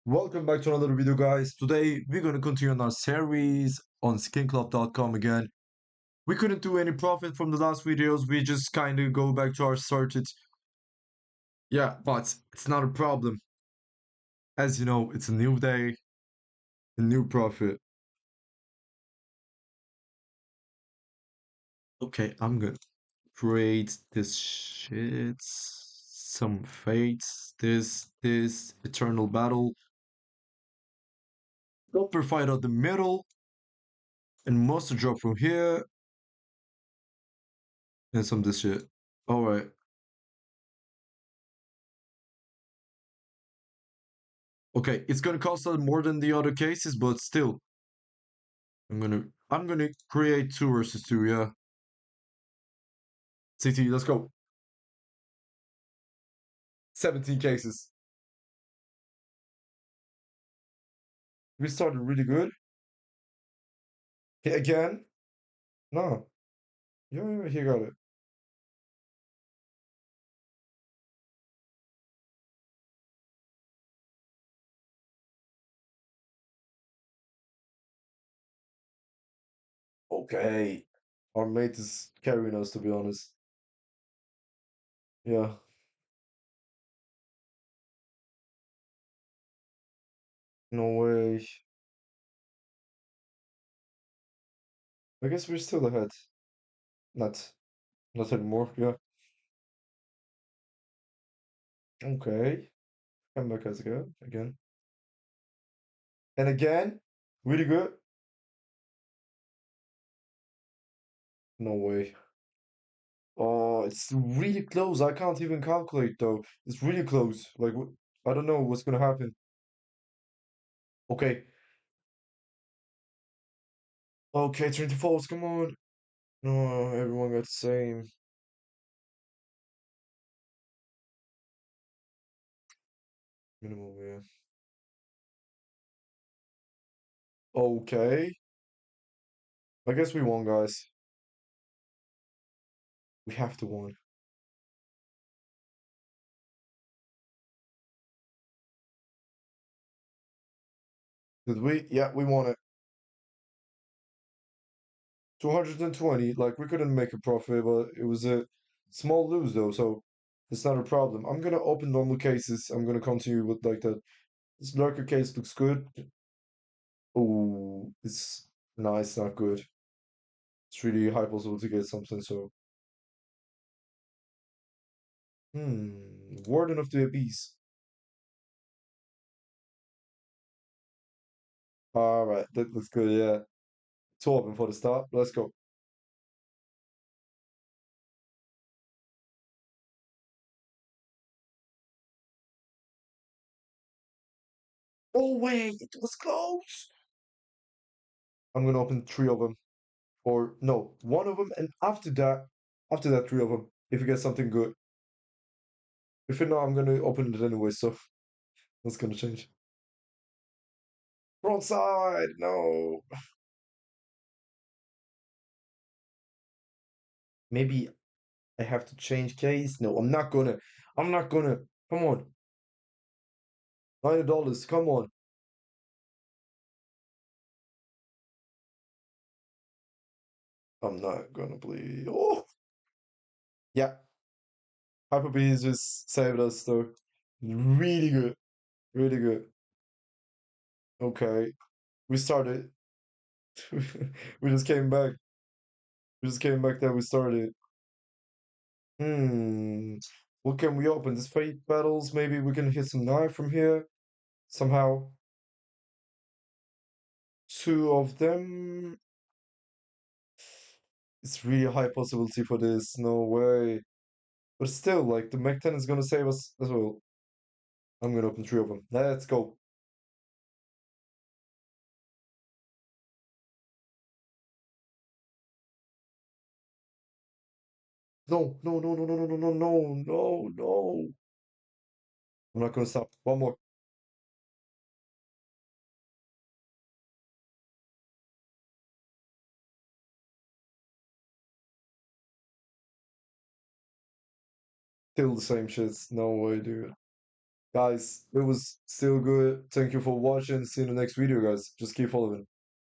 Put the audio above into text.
Welcome back to another video, guys. Today we're gonna continue on our series on SkinClub.com again. We couldn't do any profit from the last videos. We just kind of go back to our started. Yeah, but it's not a problem. As you know, it's a new day, a new profit. Okay, I'm gonna create this shit. Some fates. This eternal battle. Upper fight out the middle, and monster drop from here, and some this shit. All right. Okay, it's gonna cost us more than the other cases, but still, I'm gonna create 2 versus 2. Yeah, CT, let's go. 17 cases. We started really good. Hit again? No. Yeah, he got it. Okay. Our mate is carrying us, to be honest. Yeah. No way. I guess we're still ahead. Not, not anymore. Yeah. Okay. Come back as again. Again. And again. Really good. No way. Oh, it's really close. I can't even calculate though. It's really close. Like, I don't know what's gonna happen. Okay. Okay, 24s, come on. No, everyone got the same. Minimum, yeah. Okay. I guess we won, guys. We have to win. Did we? Yeah, we won it. 220. Like, we couldn't make a profit, but it was a small lose, though, so it's not a problem. I'm gonna open normal cases. I'm gonna continue with like that. This lurker case looks good. Oh, it's nice, not good. It's really high possible to get something, so. Warden of the Abyss. Alright, that looks good, yeah. 12 for the start. Let's go. Oh, wait, it was close. I'm gonna open 3 of them. Or, no, 1 of them, and after that, 3 of them. If you get something good. If not, I'm gonna open it anyway, so that's gonna change. Broadside, no. Maybe I have to change case. No, I'm not gonna. I'm not gonna. Come on. $90, come on. I'm not gonna believe. Oh, yeah. Hyper Bees just saved us though. Really good. Really good. Okay. We started. We just came back. We just came back there. We started. Hmm. What can we open? This fate battles. Maybe we can hit some knife from here. Somehow. 2 of them. It's really a high possibility for this. No way. But still, like, the Mech 10 is gonna save us as well. I'm gonna open 3 of them. Let's go. No, no, no, no, no, no, no, no, no, no, no. I'm not gonna stop. One more. Still the same shit. No way, dude. Guys, it was still good. Thank you for watching. See you in the next video, guys. Just keep following.